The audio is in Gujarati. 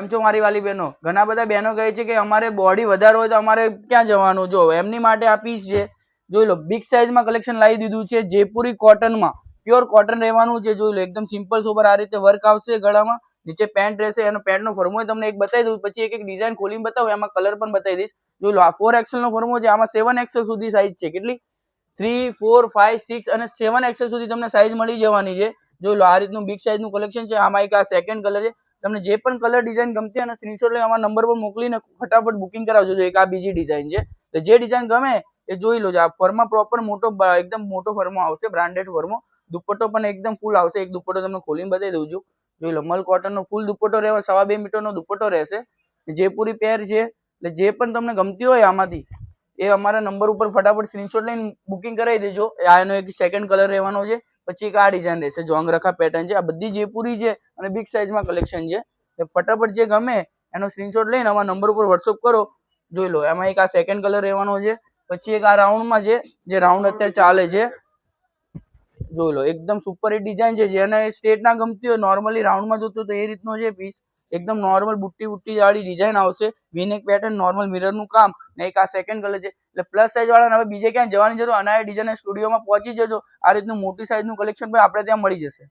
કેમ છો મારી વાલી બહેનો? ઘણા બધા બહેનો કહે છે કે અમારે બોડી વધારે હોય તો અમારે ક્યાં જવાનું? જો એમની માટે આ પીસ છે, જોઈ લો બિગ સાઇઝમાં કલેક્શન લાવી દીધું છે, જયપુરી કોટનમાં, પ્યોર કોટન રહેવાનું છે. જોઈ લો એકદમ સિમ્પલ સોબર આ રીતે વર્ક આવશે ગળામાં, નીચે પેન્ટ રહેશે. એનો પેન્ટનો ફોર્મો તમને એક બતાવી દઉં, પછી એક ડિઝાઇન ખોલીને બતાવું, એમાં કલર પણ બતાવી દઈશ. જોઈ લો આ 4XL નો ફોર્મો છે, આમાં 7XL સુધી સાઇઝ છે. કેટલી? 3, 4, 5, 6 અને 7XL સુધી તમને સાઇઝ મળી જવાની છે. જોઈ લો આ રીતનું બિગ સાઇઝનું કલેક્શન છે. આમાં એક આ સેકન્ડ કલર છે. તમને જે પણ કલર ડિઝાઇન ગમતી અને સ્ક્રીનશોટ લઈ અમારા નંબર પર મોકલીને ફટાફટ બુકિંગ કરાવજો. એક આ બીજી ડિઝાઇન છે, તો જે ડિઝાઇન ગમે એ જોઈ લો. આ ફર્મા પ્રોપર મોટો એકદમ મોટો ફર્મો આવશે, બ્રાન્ડેડ ફર્મો. દુપટ્ટો પણ એકદમ ફૂલ આવશે. એક દુપટ્ટો તમને ખોલીને બતાવી દઉં છું. જોઈ લો મલ કોટનનો ફૂલ દુપટ્ટો રહેવા, 2.5 મીટરનો દુપટ્ટો રહેશે. જયપુરી પેર છે, એટલે જે પણ તમને ગમતી હોય આમાંથી એ અમારા નંબર ઉપર ફટાફટ સ્ક્રીનશોટ લઈને બુકિંગ કરાવી દેજો. આનો એક સેકન્ડ કલર રહેવાનો છે, પછી એક આ ડિઝાઇન રહેશે, જોંગરખા પેટર્ન છે. આ બધી જયપુરી છે અને બિગ સાઇઝમાં કલેક્શન છે. ફટાફટ જે ગમે એનો સ્ક્રીનશોટ લઈને અમારા નંબર ઉપર વોટ્સઅપ કરો. જોઈ લો એમાં એક આ સેકન્ડ કલર રહેવાનો છે, પછી એક આ રાઉન્ડમાં છે, જે રાઉન્ડ અત્યારે ચાલે છે. જોઈ લો એકદમ સુપર હિટ ડિઝાઇન છે. જેને સ્ટ્રેટ ના ગમતી હોય, નોર્મલી રાઉન્ડમાં જોતું તો એ રીતનો છે પીસ. એકદમ નોર્મલ બુટ્ટી વાળી ડિઝાઇન આવશે, વીનેક પેટર્ન, નોર્મલ મિરરનું કામ, ને એક આ સેકન્ડ કલર છે. એટલે પ્લસ સાઇઝ વાળાને હવે બીજે ક્યાંય જવાની જરૂર, અને આ ડિઝાઇન સ્ટુડિયોમાં પહોંચી જજો. આ રીતનું મોટી સાઇઝનું કલેક્શન પણ આપણે ત્યાં મળી જશે.